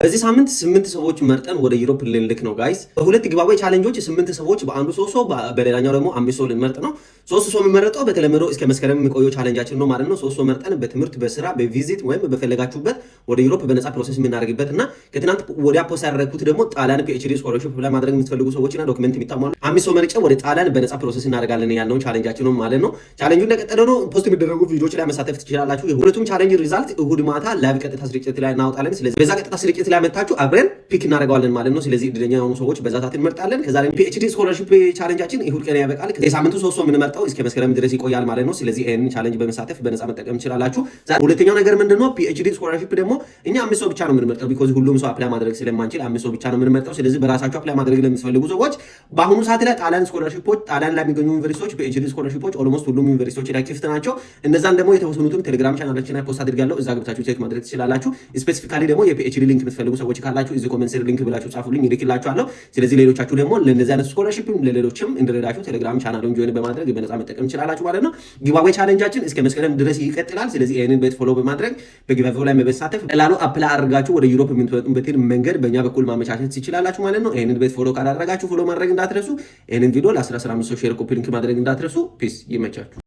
በዚህ ሳምንት 8 ሰዎች መርጠን ወደ ዩሮፕ ልንልክ ነው ጋይስ። በሁለት ጊቫዌ ቻሌንጆች 8 ሰዎች በአንዱ 3 ሰው በሌላኛው ደግሞ 5 ሰው ልንመርጥ ነው። 3 ሰው የሚመረጠው በተለመደው እስከ መስከረም የሚቆየው ቻሌንጃችን ነው ማለት ነው። 3 ሰው መርጠን በትምህርት በስራ በቪዚት ወይም በፈለጋችሁበት ወደ ዩሮፕ በነፃ ፕሮሰስ የምናደርግበት እና ከትናንት ወዲያ ፖስት ያደረኩት ደግሞ ጣሊያን ፒኤችዲ ስኮለርሺፕ ላይ ማድረግ የምትፈልጉ ሰዎችና ዶክመንት የሚታሟሉ 5 ሰው መርጬ ወደ ጣሊያን በነፃ ፕሮሰስ እናደርጋለን ያለውን ቻሌንጃችን ነው ማለት ነው። ቻሌንጁ እንደቀጠለ ነው። ፖስት የሚደረጉ ቪዲዮዎች ላይ መሳተፍ ትችላላችሁ። የሁለቱም ቻሌንጅ ሪዛልት እሁድ ማታ ላይቭ ቀጥታ ስርጭት ላይ እናወጣለን። ስለዚህ በዛ ቀጥታ ስርጭት ላይ መታችሁ አብረን ፒክ እናደርገዋለን ማለት ነው። ስለዚህ እድለኛ የሆኑ ሰዎች በዛ ሰዓት እንመርጣለን። ከዛ ደግሞ ፒኤችዲ ስኮለርሺፕ ቻሌንጃችን እሁድ ቀን ያበቃል። የሳምንቱ 3 ሰው የምንመርጠው እስከ መስከረም ድረስ ይቆያል ማለት ነው። ስለዚህ ይሄን ቻሌንጅ በመሳተፍ በነፃ መጠቀም ትችላላችሁ። ሁለተኛው ነገር ምንድነው? ፒኤችዲ ስኮለርሺፕ ደግሞ እኛ 5 ሰው ብቻ ነው የምንመርጠው። ቢኮዝ ሁሉም ሰው አፕላይ ማድረግ ስለማንችል 5 ሰው ብቻ ነው የምንመርጠው። ስለዚህ በራሳችሁ አፕላይ ማድረግ ለምትፈልጉ ሰዎች በአሁኑ ሰዓት ላይ ጣሊያን ስኮለርሺፖች፣ ጣሊያን ላይ የሚገኙ ዩኒቨርሲቲዎች ፒኤችዲ ስኮለርሺፖች ኦልሞስት ሁሉም ዩኒቨርሲቲዎች ላይ ክፍት ናቸው። እነዛን ደግሞ የተወሰኑትን ቴሌግራም ቻናላችን ላይ ፖስት አድርጋለሁ። እዛ ገብታችሁ ቼክ ማድረግ ትችላላችሁ። ስፔሲፊካሊ ደግሞ የፒኤችዲ ሊንክ የምትፈልጉ ሰዎች ካላችሁ እዚህ ኮሜንት ስር ሊንክ ብላችሁ ጻፉልኝ፣ ይልክላችኋለሁ። ስለዚህ ሌሎቻችሁ ደግሞ ለነዚህ አይነት ስኮለርሺፕ ለሌሎችም እንድረዳችሁ ቴሌግራም ቻናሉን ጆይን በማድረግ በነፃ መጠቀም ትችላላችሁ ማለት ነው። ጊቫዌ ቻሌንጃችን እስከ መስከረም ድረስ ይቀጥላል። ስለዚህ ይሄንን ቤት ፎሎ በማድረግ በጊቫዌው ላይ መሳተፍ ቀላሉ አፕላይ አድርጋችሁ ወደ ዩሮፕ የምትመጡበትን መንገድ በእኛ በኩል ማመቻቸት ትችላላችሁ ማለት ነው። ይሄንን ቤት ፎሎ ካላደረጋችሁ ፎሎ ማድረግ እንዳትረሱ። ይሄንን ቪዲዮ ለ15 ሰው ሼር ኮፒ ሊንክ ማድረግ እንዳትረሱ። ፒስ፣ ይመቻችሁ።